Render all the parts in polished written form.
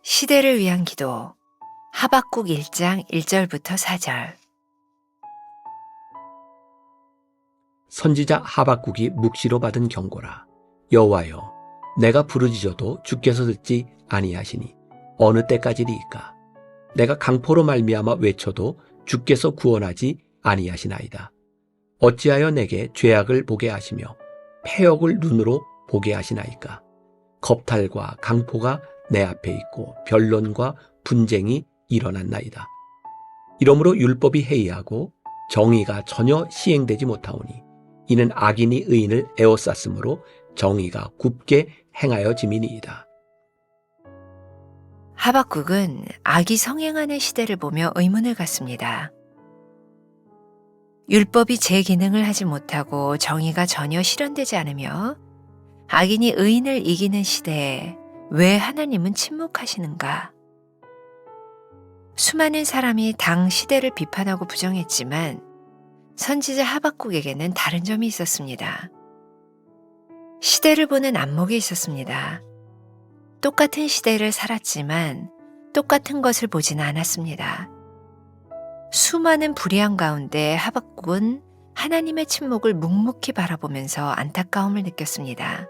시대를 위한 기도 하박국 1장 1절부터 4절. 선지자 하박국이 묵시로 받은 경고라. 여호와여, 내가 부르짖어도 주께서 듣지 아니하시니 어느 때까지리이까? 내가 강포로 말미암아 외쳐도 주께서 구원하지 아니하시나이다. 어찌하여 내게 죄악을 보게 하시며 패역을 눈으로 보게 하시나이까? 겁탈과 강포가 내 앞에 있고 변론과 분쟁이 일어났나이다. 이러므로 율법이 해이하고 정의가 전혀 시행되지 못하오니 이는 악인이 의인을 에워쌌으므로 정의가 굽게 행하여짐이니이다. 하박국은 악이 성행하는 시대를 보며 의문을 갖습니다. 율법이 제 기능을 하지 못하고 정의가 전혀 실현되지 않으며 악인이 의인을 이기는 시대에 왜 하나님은 침묵하시는가? 수많은 사람이 당 시대를 비판하고 부정했지만 선지자 하박국에게는 다른 점이 있었습니다. 시대를 보는 안목이 있었습니다. 똑같은 시대를 살았지만 똑같은 것을 보지는 않았습니다. 수많은 불의한 가운데 하박국은 하나님의 침묵을 묵묵히 바라보면서 안타까움을 느꼈습니다.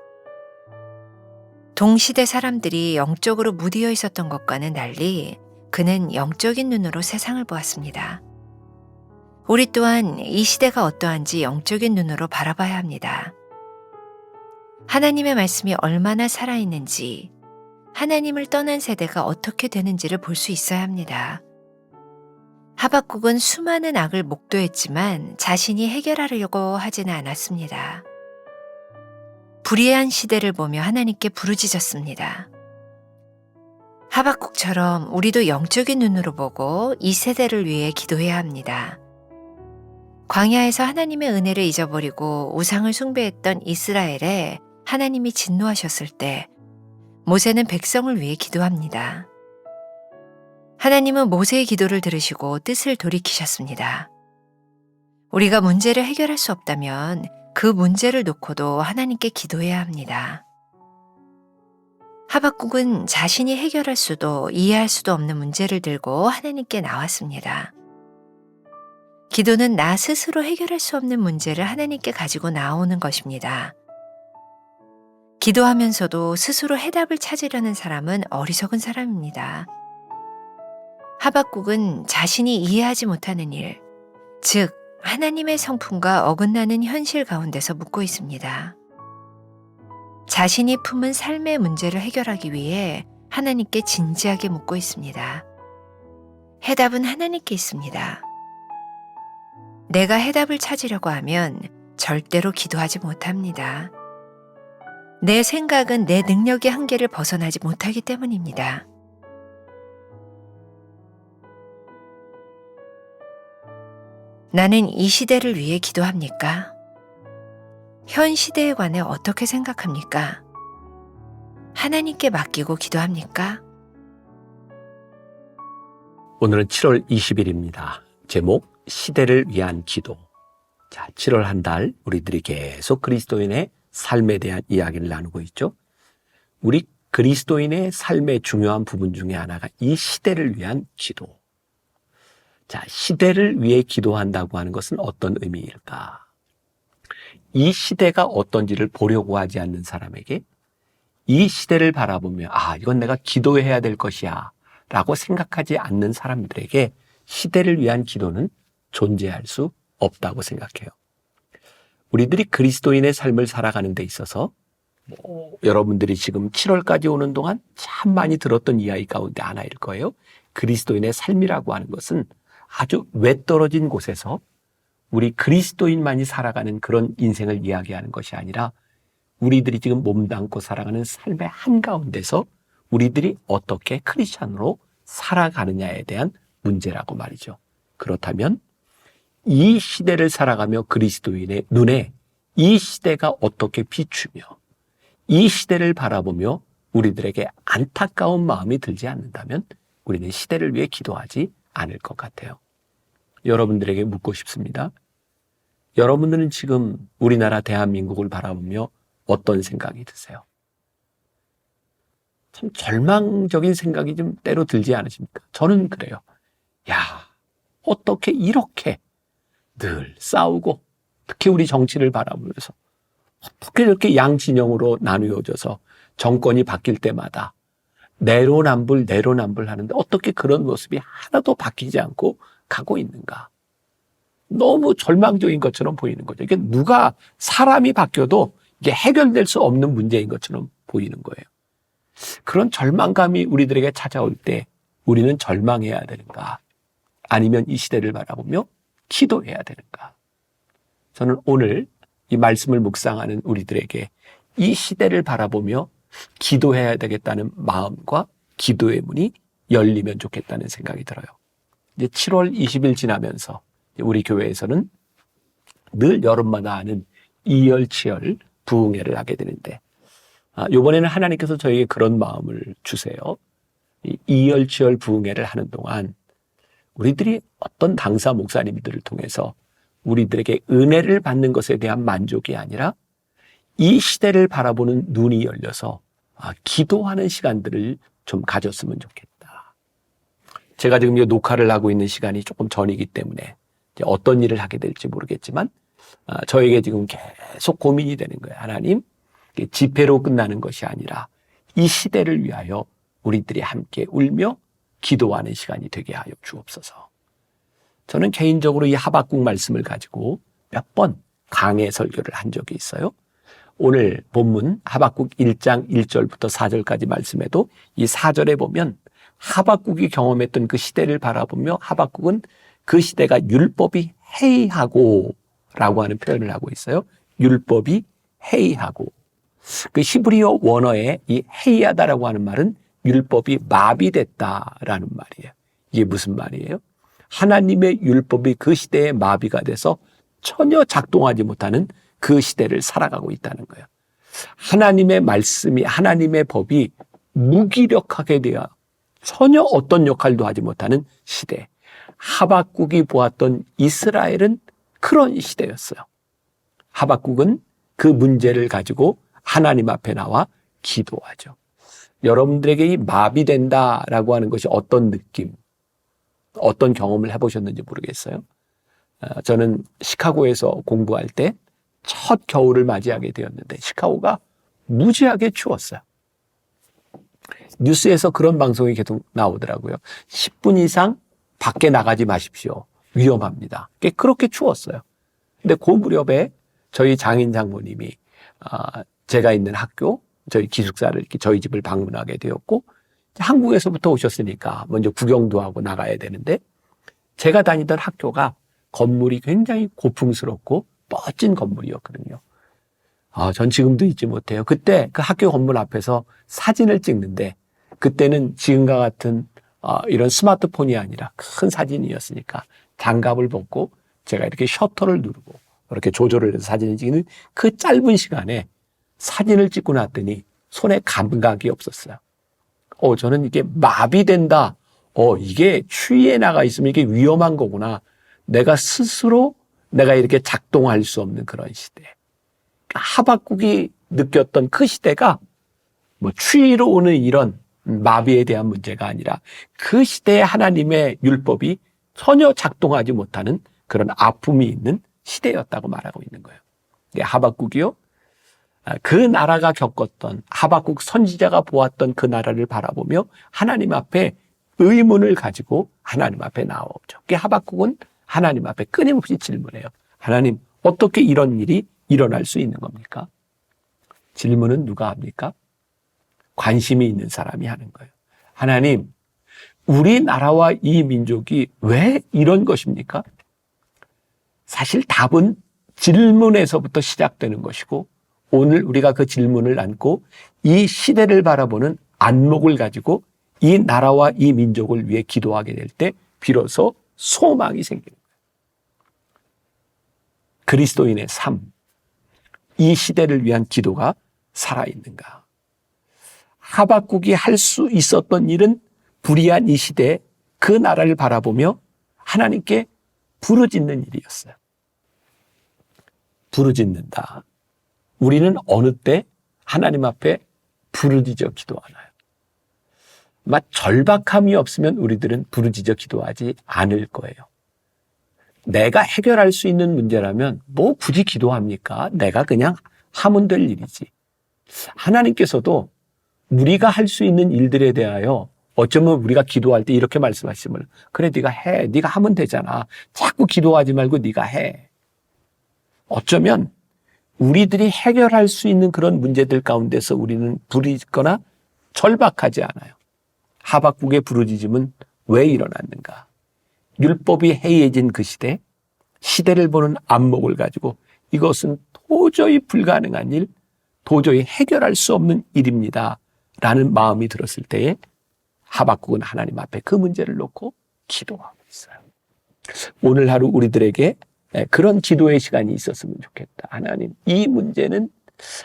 동시대 사람들이 영적으로 무디어 있었던 것과는 달리 그는 영적인 눈으로 세상을 보았습니다. 우리 또한 이 시대가 어떠한지 영적인 눈으로 바라봐야 합니다. 하나님의 말씀이 얼마나 살아있는지, 하나님을 떠난 세대가 어떻게 되는지를 볼 수 있어야 합니다. 하박국은 수많은 악을 목도했지만 자신이 해결하려고 하지는 않았습니다. 불의한 시대를 보며 하나님께 부르짖었습니다. 하박국처럼 우리도 영적인 눈으로 보고 이 세대를 위해 기도해야 합니다. 광야에서 하나님의 은혜를 잊어버리고 우상을 숭배했던 이스라엘에 하나님이 진노하셨을 때 모세는 백성을 위해 기도합니다. 하나님은 모세의 기도를 들으시고 뜻을 돌이키셨습니다. 우리가 문제를 해결할 수 없다면 그 문제를 놓고도 하나님께 기도해야 합니다. 하박국은 자신이 해결할 수도 이해할 수도 없는 문제를 들고 하나님께 나왔습니다. 기도는 나 스스로 해결할 수 없는 문제를 하나님께 가지고 나오는 것입니다. 기도하면서도 스스로 해답을 찾으려는 사람은 어리석은 사람입니다. 하박국은 자신이 이해하지 못하는 일, 즉 하나님의 성품과 어긋나는 현실 가운데서 묻고 있습니다. 자신이 품은 삶의 문제를 해결하기 위해 하나님께 진지하게 묻고 있습니다. 해답은 하나님께 있습니다. 내가 해답을 찾으려고 하면 절대로 기도하지 못합니다. 내 생각은 내 능력의 한계를 벗어나지 못하기 때문입니다. 나는 이 시대를 위해 기도합니까? 현 시대에 관해 어떻게 생각합니까? 하나님께 맡기고 기도합니까? 오늘은 7월 20일입니다. 제목 시대를 위한 기도. 자, 7월 한 달 우리들이 계속 그리스도인의 삶에 대한 이야기를 나누고 있죠. 우리 그리스도인의 삶의 중요한 부분 중에 하나가 이 시대를 위한 기도. 자, 시대를 위해 기도한다고 하는 것은 어떤 의미일까? 이 시대가 어떤지를 보려고 하지 않는 사람에게 이 시대를 바라보며 이건 내가 기도해야 될 것이야 라고 생각하지 않는 사람들에게 시대를 위한 기도는 존재할 수 없다고 생각해요. 우리들이 그리스도인의 삶을 살아가는 데 있어서 여러분들이 지금 7월까지 오는 동안 참 많이 들었던 이야기 가운데 하나일 거예요. 그리스도인의 삶이라고 하는 것은 아주 외떨어진 곳에서 우리 그리스도인만이 살아가는 그런 인생을 이야기하는 것이 아니라 우리들이 지금 몸담고 살아가는 삶의 한가운데서 우리들이 어떻게 크리스찬으로 살아가느냐에 대한 문제라고 말이죠. 그렇다면 이 시대를 살아가며 그리스도인의 눈에 이 시대가 어떻게 비추며 이 시대를 바라보며 우리들에게 안타까운 마음이 들지 않는다면 우리는 시대를 위해 기도하지 않을 것 같아요. 여러분들에게 묻고 싶습니다. 여러분들은 지금 우리나라 대한민국을 바라보며 어떤 생각이 드세요? 참 절망적인 생각이 좀 때로 들지 않으십니까? 저는 그래요. 야, 어떻게 이렇게 늘 싸우고, 특히 우리 정치를 바라보면서 어떻게 이렇게 양진영으로 나누어져서 정권이 바뀔 때마다 내로남불 하는데 어떻게 그런 모습이 하나도 바뀌지 않고 가고 있는가? 너무 절망적인 것처럼 보이는 거죠. 이게 누가 사람이 바뀌어도 이게 해결될 수 없는 문제인 것처럼 보이는 거예요. 그런 절망감이 우리들에게 찾아올 때 우리는 절망해야 되는가? 아니면 이 시대를 바라보며 기도해야 되는가? 저는 오늘 이 말씀을 묵상하는 우리들에게 이 시대를 바라보며 기도해야 되겠다는 마음과 기도의 문이 열리면 좋겠다는 생각이 들어요. 이제 7월 20일 지나면서 우리 교회에서는 늘 여름마다 하는 이열치열 부흥회를 하게 되는데, 이번에는 하나님께서 저에게 그런 마음을 주세요. 이 이열치열 부흥회를 하는 동안 우리들이 어떤 당사 목사님들을 통해서 우리들에게 은혜를 받는 것에 대한 만족이 아니라 이 시대를 바라보는 눈이 열려서 기도하는 시간들을 좀 가졌으면 좋겠다. 제가 지금 이 녹화를 하고 있는 시간이 조금 전이기 때문에 어떤 일을 하게 될지 모르겠지만 저에게 지금 계속 고민이 되는 거예요. 하나님, 집회로 끝나는 것이 아니라 이 시대를 위하여 우리들이 함께 울며 기도하는 시간이 되게 하여 주옵소서. 저는 개인적으로 이 하박국 말씀을 가지고 몇 번 강해 설교를 한 적이 있어요. 오늘 본문 하박국 1장 1절부터 4절까지 말씀에도 이 4절에 보면 하박국이 경험했던 그 시대를 바라보며 하박국은 그 시대가 율법이 해이하고 라고 하는 표현을 하고 있어요. 율법이 해이하고. 그 히브리어 원어에 이 해이하다라고 하는 말은 율법이 마비됐다라는 말이에요. 이게 무슨 말이에요? 하나님의 율법이 그 시대에 마비가 돼서 전혀 작동하지 못하는 그 시대를 살아가고 있다는 거예요. 하나님의 말씀이, 하나님의 법이 무기력하게 되어 전혀 어떤 역할도 하지 못하는 시대. 하박국이 보았던 이스라엘은 그런 시대였어요. 하박국은 그 문제를 가지고 하나님 앞에 나와 기도하죠. 여러분들에게 이 마비된다라고 하는 것이 어떤 느낌, 어떤 경험을 해보셨는지 모르겠어요. 저는 시카고에서 공부할 때 첫 겨울을 맞이하게 되었는데 시카고가 무지하게 추웠어요. 뉴스에서 그런 방송이 계속 나오더라고요. 10분 이상 밖에 나가지 마십시오. 위험합니다. 그렇게 추웠어요. 근데 그 무렵에 저희 장인 장모님이 제가 있는 학교, 저희 기숙사를 이렇게 저희 집을 방문하게 되었고, 한국에서부터 오셨으니까 먼저 구경도 하고 나가야 되는데, 제가 다니던 학교가 건물이 굉장히 고풍스럽고 멋진 건물이었거든요. 전 지금도 잊지 못해요. 그때 그 학교 건물 앞에서 사진을 찍는데, 그때는 지금과 같은 이런 스마트폰이 아니라 큰 사진이었으니까 장갑을 벗고 제가 이렇게 셔터를 누르고 이렇게 조절을 해서 사진을 찍는 그 짧은 시간에 사진을 찍고 났더니 손에 감각이 없었어요. 저는 이게 마비된다. 이게 추위에 나가 있으면 이게 위험한 거구나. 내가 스스로 내가 이렇게 작동할 수 없는 그런 시대. 하박국이 느꼈던 그 시대가 뭐 추위로 오는 이런 마비에 대한 문제가 아니라 그 시대에 하나님의 율법이 전혀 작동하지 못하는 그런 아픔이 있는 시대였다고 말하고 있는 거예요. 하박국이요. 그 나라가 겪었던, 하박국 선지자가 보았던 그 나라를 바라보며 하나님 앞에 의문을 가지고 하나님 앞에 나오죠. 하박국은 하나님 앞에 끊임없이 질문해요. 하나님, 어떻게 이런 일이 일어날 수 있는 겁니까? 질문은 누가 합니까? 관심이 있는 사람이 하는 거예요. 하나님, 우리나라와 이 민족이 왜 이런 것입니까? 사실 답은 질문에서부터 시작되는 것이고, 오늘 우리가 그 질문을 안고 이 시대를 바라보는 안목을 가지고 이 나라와 이 민족을 위해 기도하게 될 때 비로소 소망이 생기는 거예요. 그리스도인의 삶, 이 시대를 위한 기도가 살아있는가? 하박국이 할 수 있었던 일은 불의한 이 시대에 그 나라를 바라보며 하나님께 부르짖는 일이었어요. 부르짖는다. 우리는 어느 때 하나님 앞에 부르짖어 기도하나요? 아마 절박함이 없으면 우리들은 부르짖어 기도하지 않을 거예요. 내가 해결할 수 있는 문제라면 뭐 굳이 기도합니까? 내가 그냥 하면 될 일이지. 하나님께서도 우리가 할 수 있는 일들에 대하여 어쩌면 우리가 기도할 때 이렇게 말씀하시면 그래 네가 해. 네가 하면 되잖아. 자꾸 기도하지 말고 네가 해. 어쩌면 우리들이 해결할 수 있는 그런 문제들 가운데서 우리는 부르짖거나 절박하지 않아요. 하박국의 부르짖음은 왜 일어났는가? 율법이 해이해진 그 시대, 시대를 보는 안목을 가지고 이것은 도저히 불가능한 일, 도저히 해결할 수 없는 일입니다. 라는 마음이 들었을 때에 하박국은 하나님 앞에 그 문제를 놓고 기도하고 있어요. 오늘 하루 우리들에게 그런 기도의 시간이 있었으면 좋겠다. 하나님, 이 문제는,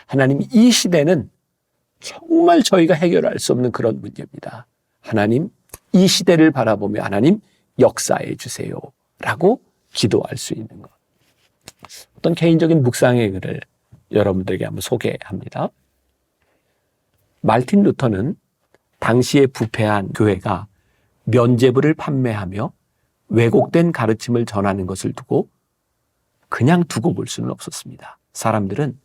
하나님, 이 시대는 정말 저희가 해결할 수 없는 그런 문제입니다. 하나님, 이 시대를 바라보며 하나님, 역사해 주세요. 라고 기도할 수 있는 것. 어떤 개인적인 묵상의 글을 여러분들에게 한번 소개합니다. 말틴 루터는 당시에 부패한 교회가 면죄부를 판매하며 왜곡된 가르침을 전하는 것을 두고 그냥 두고 볼 수는 없었습니다. 사람들은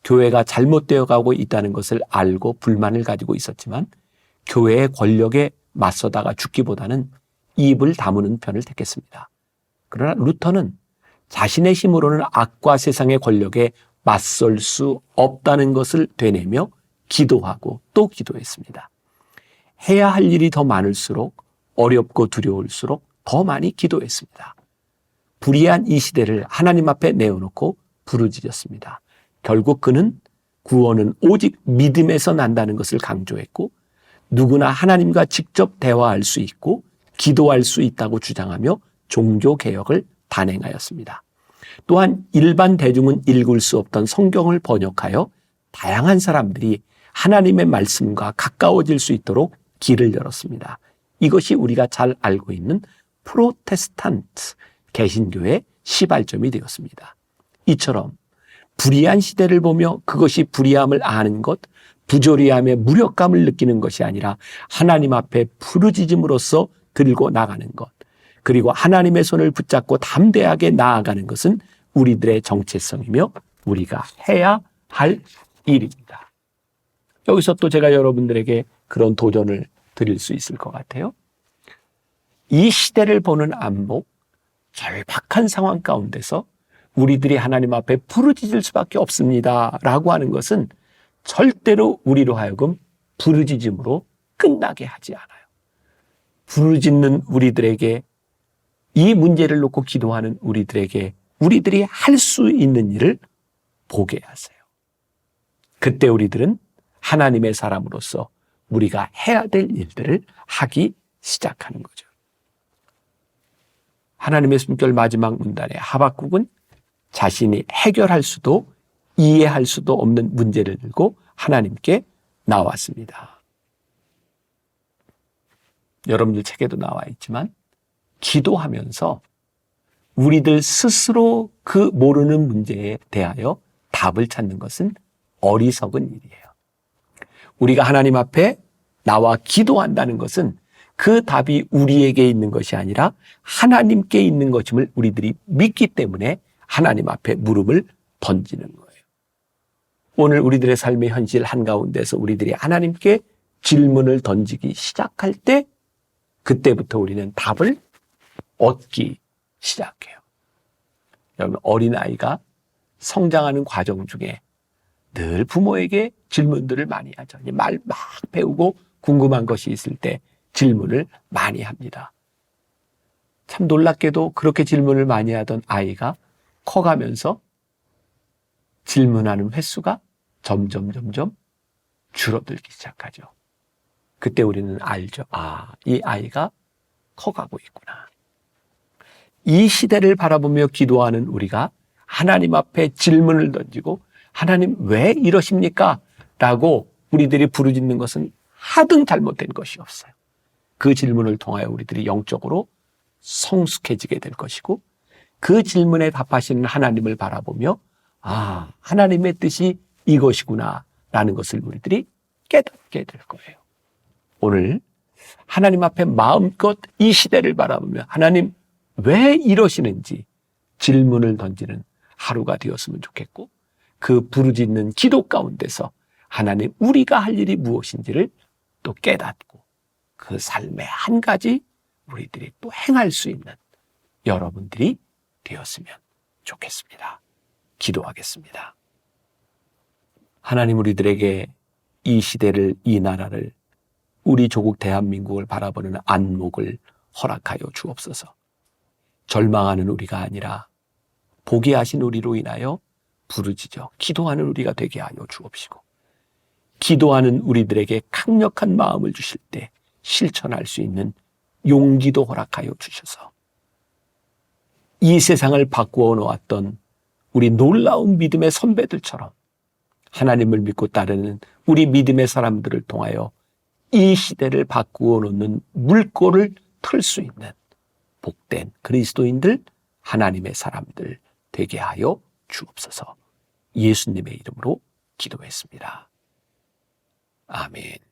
교회가 잘못되어 가고 있다는 것을 알고 불만을 가지고 있었지만 교회의 권력에 맞서다가 죽기보다는 입을 다무는 편을 택했습니다. 그러나 루터는 자신의 힘으로는 악과 세상의 권력에 맞설 수 없다는 것을 되뇌며 기도하고 또 기도했습니다. 해야 할 일이 더 많을수록 어렵고 두려울수록 더 많이 기도했습니다. 불의한 이 시대를 하나님 앞에 내어놓고 부르짖었습니다. 결국 그는 구원은 오직 믿음에서 난다는 것을 강조했고 누구나 하나님과 직접 대화할 수 있고 기도할 수 있다고 주장하며 종교개혁을 단행하였습니다. 또한 일반 대중은 읽을 수 없던 성경을 번역하여 다양한 사람들이 하나님의 말씀과 가까워질 수 있도록 길을 열었습니다. 이것이 우리가 잘 알고 있는 프로테스탄트 개신교의 시발점이 되었습니다. 이처럼 불의한 시대를 보며 그것이 불의함을 아는 것, 부조리함의 무력감을 느끼는 것이 아니라 하나님 앞에 부르짖음으로써 들고 나가는 것, 그리고 하나님의 손을 붙잡고 담대하게 나아가는 것은 우리들의 정체성이며 우리가 해야 할 일입니다. 여기서 또 제가 여러분들에게 그런 도전을 드릴 수 있을 것 같아요. 이 시대를 보는 안목, 절박한 상황 가운데서 우리들이 하나님 앞에 부르짖을 수밖에 없습니다 라고 하는 것은 절대로 우리로 하여금 부르짖음으로 끝나게 하지 않아요. 부르짖는 우리들에게, 이 문제를 놓고 기도하는 우리들에게 우리들이 할 수 있는 일을 보게 하세요. 그때 우리들은 하나님의 사람으로서 우리가 해야 될 일들을 하기 시작하는 거죠. 하나님의 숨결 마지막 문단에 하박국은 자신이 해결할 수도 이해할 수도 없는 문제를 들고 하나님께 나왔습니다. 여러분들 책에도 나와 있지만 기도하면서 우리들 스스로 그 모르는 문제에 대하여 답을 찾는 것은 어리석은 일이에요. 우리가 하나님 앞에 나와 기도한다는 것은 그 답이 우리에게 있는 것이 아니라 하나님께 있는 것임을 우리들이 믿기 때문에 하나님 앞에 물음을 던지는 거예요. 오늘 우리들의 삶의 현실 한가운데서 우리들이 하나님께 질문을 던지기 시작할 때 그때부터 우리는 답을 얻기 시작해요. 여러분, 어린아이가 성장하는 과정 중에 늘 부모에게 질문들을 많이 하죠. 말 막 배우고 궁금한 것이 있을 때 질문을 많이 합니다. 참 놀랍게도 그렇게 질문을 많이 하던 아이가 커가면서 질문하는 횟수가 점점 줄어들기 시작하죠. 그때 우리는 알죠. 아, 이 아이가 커가고 있구나. 이 시대를 바라보며 기도하는 우리가 하나님 앞에 질문을 던지고 하나님 왜 이러십니까? 라고 우리들이 부르짖는 것은 하등 잘못된 것이 없어요. 그 질문을 통하여 우리들이 영적으로 성숙해지게 될 것이고 그 질문에 답하시는 하나님을 바라보며 아, 하나님의 뜻이 이것이구나 라는 것을 우리들이 깨닫게 될 거예요. 오늘 하나님 앞에 마음껏 이 시대를 바라보며 하나님 왜 이러시는지 질문을 던지는 하루가 되었으면 좋겠고, 그 부르짖는 기도 가운데서 하나님 우리가 할 일이 무엇인지를 또 깨닫고 그 삶의 한 가지 우리들이 또 행할 수 있는 여러분들이 되었으면 좋겠습니다. 기도하겠습니다. 하나님, 우리들에게 이 시대를, 이 나라를, 우리 조국 대한민국을 바라보는 안목을 허락하여 주옵소서. 절망하는 우리가 아니라 포기하신 우리로 인하여 부르짖어 기도하는 우리가 되게 하여 주옵시고, 기도하는 우리들에게 강력한 마음을 주실 때 실천할 수 있는 용기도 허락하여 주셔서 이 세상을 바꾸어 놓았던 우리 놀라운 믿음의 선배들처럼 하나님을 믿고 따르는 우리 믿음의 사람들을 통하여 이 시대를 바꾸어 놓는 물꼬를 틀 수 있는 복된 그리스도인들, 하나님의 사람들 되게 하여 주옵소서. 예수님의 이름으로 기도했습니다. 아멘.